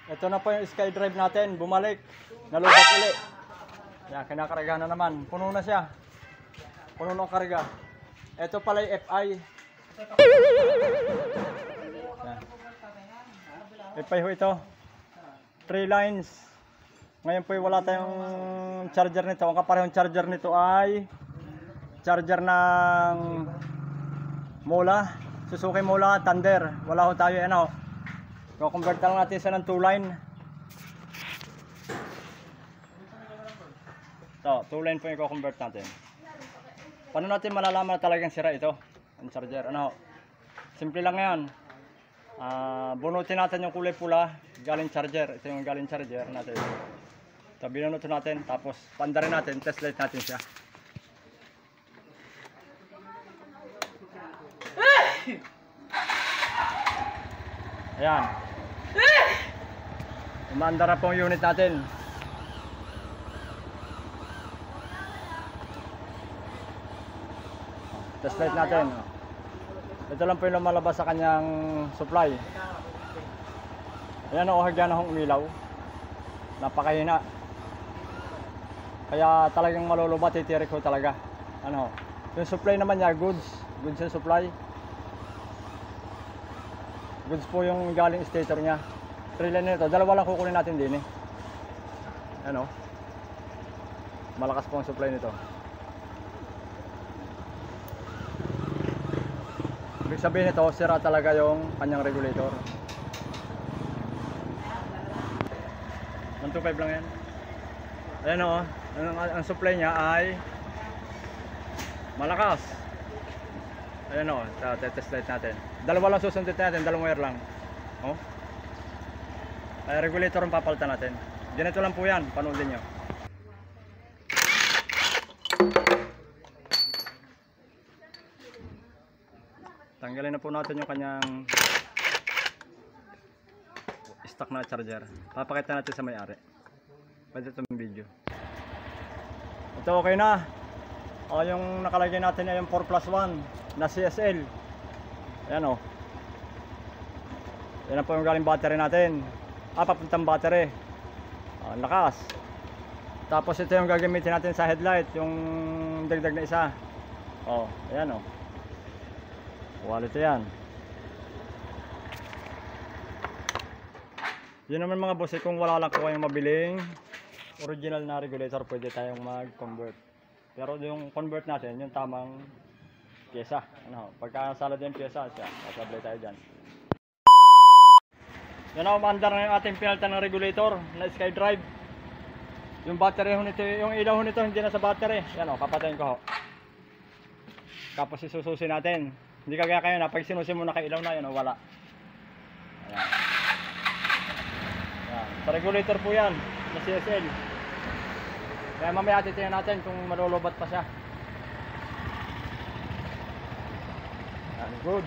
Ito na po yung SkyDrive natin, bumalik. Nalubat ulit. Yan, kinakarga na naman. Puno na siya. Puno ng karga. Ito pala yung FI. Yan. FI ho ito. 3 lines. Ngayon po wala tayong charger nito. Ang kaparehong charger nito ay charger ng Mola. Suzuki Mola Thunder. Wala ho tayo ano. I-convert lang natin sa ng 2 line. Ito, 2 line po yung i-convert natin. Paano natin malalaman na talagang sira ito? Ang charger. Ano? Simple lang yan. Bunutin natin yung kulay pula. Galing charger. Ito yung galing charger natin. Ito, binunutin natin. Tapos, pandarin natin. Test light natin siya. Ayan. Umaandar na po yung unit natin. Test light natin. Ito lang po yung lumalabas sa kanyang supply. Ayan o, hagyan na hong umilaw. Napakahina. Kaya talagang malulubat, titirik ko talaga. Ano, yung supply naman niya, goods yung supply. Goods po yung galing stator niya. 3 line nito, dalawa lang kukunin natin din eh. Ano? Malakas po ang supply nito. Ibig sabihin nito, sira talaga yung kanyang regulator. 125 lang yan. Ayan o, ang supply niya ay malakas. Ayan o, test light natin. Dalawa lang susundin natin, dalawang wire lang. O. Ay, regulator ang papalitan natin. Ganito lang po yan, panoodin nyo. Tanggalin na po natin yung kanyang stock na charger. Papakita natin sa may-ari. Pwede itong video. Ito okay na. O, yung nakalagay natin ay yung 4+1 na CSL. Ayan o. Yan po yung galing battery natin. Papuntang battery. Ang lakas. Tapos ito yung gagamitin natin sa headlight. Yung dagdag na isa. O, ayan o. Quality yan. Yun naman mga boss, kung wala lang po kayong mabiling original na regulator, pwede tayong mag-convert. Pero yung convert natin, yung tamang pyesa. Ano, pagka salad yung pyesa, sasablay tayo dyan. Yan ako, maandar na yung ating pinalitan ng regulator na SkyDrive. Yung battery ho nito, yung ilaw ho nito hindi na sa battery. Yan o, papatayin ko ho. Tapos isususin natin. Hindi kagaya kayo na pag sinusin mo nakailaw na, yan o, wala. Ayan. Ayan. Sa regulator po yan, na CSL. Kaya mamaya titingnan natin kung malulubat pa siya. Ayan, good.